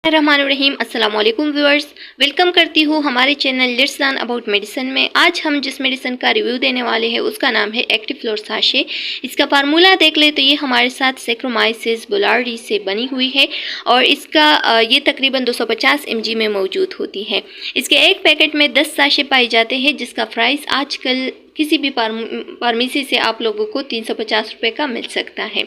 रहमानुर्रहीम। अस्सलाम वालेकुम viewers, welcome करती हूँ हमारे channel let's learn about medicine में। आज हम जिस मेडिसिन का रिव्यू देने वाले हैं उसका नाम है एक्टिफ्लोर साशे। इसका फार्मूला देख ले तो ये हमारे साथ सैक्रोमाइसिस बुलार्डी से बनी हुई है और इसका ये तकरीबन 250 mg में मौजूद होती है। इसके एक पैकेट में 10 साशे पाए जाते हैं जिसका प्राइस आजकल किसी भी फार्मेसी से आप लोगों को 350 रुपये का मिल सकता है।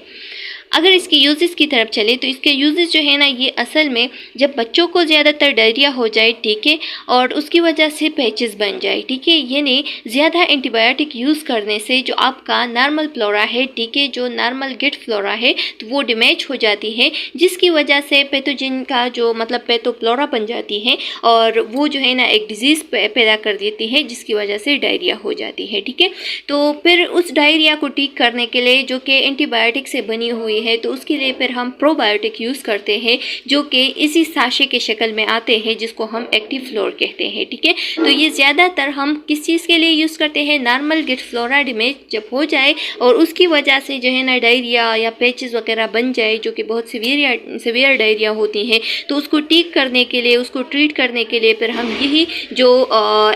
अगर इसकी यूजेस की तरफ चले तो इसके यूजेस जो है ना, ये असल में जब बच्चों को ज़्यादातर डायरिया हो जाए, ठीक है, और उसकी वजह से पैचेस बन जाए, ठीक है, यानी ज़्यादा एंटीबायोटिक यूज़ करने से जो आपका नॉर्मल फ्लोरा है, ठीक है, जो नॉर्मल गिट फ्लोरा है, तो वो डैमेज हो जाती है, जिसकी वजह से पैथोजन का जो मतलब पैथोफ्लोरा बन जाती है और वो जो है ना एक डिजीज़ पैदा कर देती है जिसकी वजह से डायरिया हो जाती है, ठीक है। तो फिर उस डायरिया को ठीक करने के लिए जो कि एंटीबायोटिक से बनी हुई है, तो उसके लिए फिर हम प्रोबायोटिक यूज़ करते हैं जो कि इसी साशे के शक्ल में आते हैं जिसको हम एक्टिफ्लोर कहते हैं, ठीक है। तो ये ज़्यादातर हम किस चीज़ के लिए यूज़ करते हैं, नॉर्मल गिट फ्लोरा डैमेज जब हो जाए और उसकी वजह से जो है ना डायरिया या पैचेस वगैरह बन जाए जो कि बहुत सीवियर डायरिया होती हैं, तो उसको ठीक करने के लिए, उसको ट्रीट करने के लिए फिर हम यही जो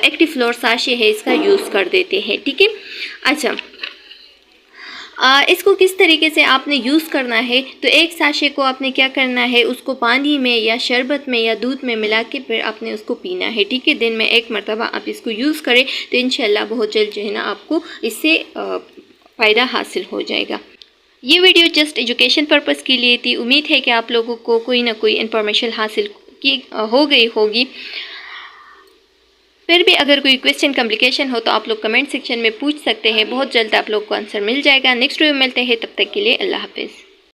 एक्टिफ्लोर साशे है इसका यूज़ कर देते हैं, ठीक है। अच्छा, इसको किस तरीके से आपने यूज़ करना है, तो एक साशे को आपने क्या करना है, उसको पानी में या शरबत में या दूध में मिला के फिर आपने उसको पीना है, ठीक है। दिन में एक मरतबा आप इसको यूज़ करें तो इंशाल्लाह बहुत जल्द जो है ना आपको इससे फ़ायदा हासिल हो जाएगा। ये वीडियो जस्ट एजुकेशन पर्पज़ के लिए थी। उम्मीद है कि आप लोगों को कोई ना कोई इन्फॉर्मेशन हासिल हो गई होगी। फिर भी अगर कोई क्वेश्चन कम्प्लिकेशन हो तो आप लोग कमेंट सेक्शन में पूछ सकते हैं, बहुत जल्द आप लोग को आंसर मिल जाएगा। नेक्स्ट वीडियो में मिलते हैं, तब तक के लिए अल्लाह हाफिज़।